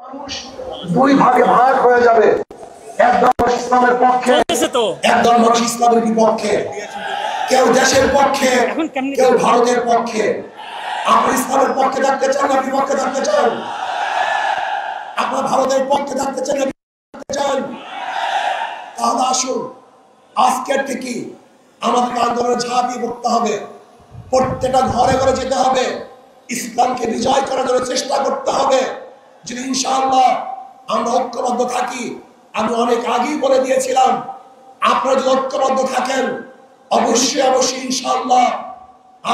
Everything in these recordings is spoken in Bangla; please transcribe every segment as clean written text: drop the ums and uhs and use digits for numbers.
মানুষ দুই ভাগে ভাগ হয়ে যাবে, একদল মানুষ ইসলামের পক্ষে, একদল মানুষ ইসলামের বিপক্ষে। কেউ দেশের পক্ষে, কেউ ভারতের পক্ষে। আপনি ইসলামের পক্ষে থাকতে চান না বিপক্ষে থাকতে চান? আপনার ভারতের পক্ষে থাকতে চান না বিপক্ষে থাকতে চান? তাহলে আসুন আজকের থেকে আমাদের আন্দোলনে ঝাঁপিয়ে পড়তে হবে। প্রত্যেকটা ঘরে ঘরে যেতে হবে, ইসলামকে বিজয় করার জন্য চেষ্টা করতে হবে। যদি ইনশাআল্লাহ আমরা ঐক্যবদ্ধ থাকি, আমি অনেক আগেই বলে দিয়েছিলাম, আপনারা যদি ঐক্যবদ্ধ থাকেন অবশ্যই অবশ্যই ইনশাআল্লাহ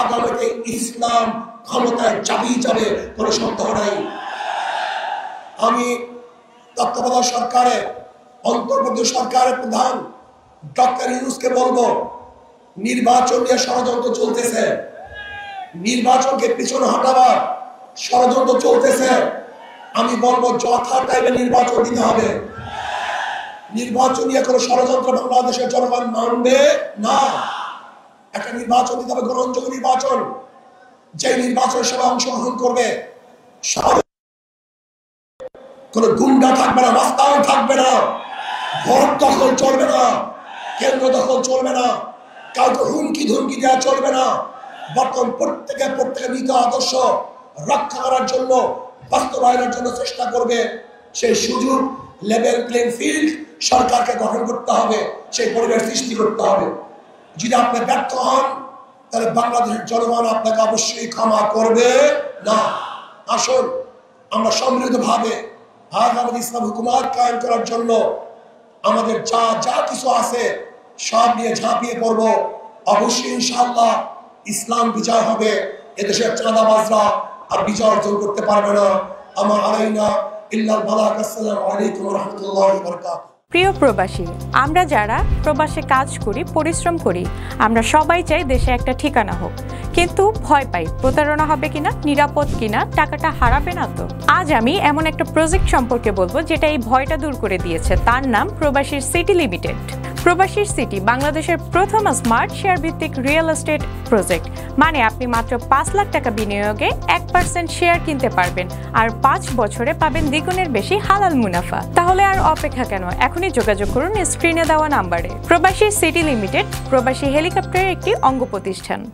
আগামীতে ইসলাম ক্ষমতায় যাবে, কোনো সন্দেহ নাই। আমি তত্ত্বাবধায়ক সরকারের অন্তর্বর্তী সরকারের প্রধান ডক্টর ইউনূসকে বলবো, নির্বাচন নিয়ে ষড়যন্ত্র চলতেছে, নির্বাচনকে পিছনে হটাবার ষড়যন্ত্র চলতেছে। আমি বলবো যথা টাইমে নির্বাচন দিতে হবে। নির্বাচন নিয়ে কোনো ষড়যন্ত্র বাংলাদেশের জনগণ মানবে না। একটা নির্বাচন দিতে হবে, গ্রহণযোগ্য নির্বাচন। যে নির্বাচনের সভায় অংশগ্রহণ করবে কোন গুন্ডা থাকবে না, মাস্তান থাকবে না, ভোট দখল চলবে না, কেন্দ্র দখল চলবে না, কাউকে হুমকি ধুমকি দেওয়া চলবে না। বর্তমান প্রত্যেকে নীতি আদর্শ রক্ষা করার জন্য, বাস্তবায়নের জন্য চেষ্টা করবে। সেই সুযোগ লেভেল প্লেইং ফিল্ড সরকারকে গঠন করতে হবে, সেই পরিবেশ সৃষ্টি করতে হবে। যদি আপনি ব্যর্থ হন তাহলে বাংলাদেশের জনগণ আপনাকে অবশ্যই ক্ষমা করবে না। আসুন আমরা সমৃদ্ধভাবে আমাদের ইসলাম হুকুমত কায়েম করার জন্য আমাদের যা কিছু আছে সব নিয়ে ঝাঁপিয়ে পড়ব। অবশ্যই ইনশাআল্লাহ ইসলাম বিজয় হবে। এদেশের চাঁদাবাজরা আর বিজয় অর্জন করতে পারবে না। আমা আলাইনা ইল্লাল বালাগ। আসসালামু আলাইকুম ওয়া রাহমাতুল্লাহি ওয়া বারাকাতুহু। প্রিয় প্রবাসী, আমরা যারা প্রবাসে কাজ করি, পরিশ্রম করি, আমরা সবাই চাই দেশে একটা ঠিকানা হোক, কিন্তু ভয় পাই প্রতারণা হবে কিনা, নিরাপদ কিনা, টাকাটা হারাবে না তো। আজ আমি এমন একটা প্রজেক্ট সম্পর্কে বলবো যেটা এই ভয়টা দূর করে দিয়েছে। তার নাম প্রবাসীর সিটি লিমিটেড। প্রবাসীর সিটি বাংলাদেশের প্রথম স্মার্ট শেয়ার ভিত্তিক রিয়েল এস্টেট প্রজেক্ট। মানে আপনি মাত্র 5 লাখ টাকা বিনিয়োগে 1% শেয়ার কিনতে পারবেন, আর 5 বছরে পাবেন দ্বিগুণের বেশি হালাল মুনাফা। তাহলে আর অপেক্ষা কেন? এখনই যোগাযোগ করুন স্ক্রিনে দেওয়া নাম্বারে। প্রবাসী সিটি লিমিটেড প্রবাসী হেলিকপ্টারের একটি অঙ্গ প্রতিষ্ঠান।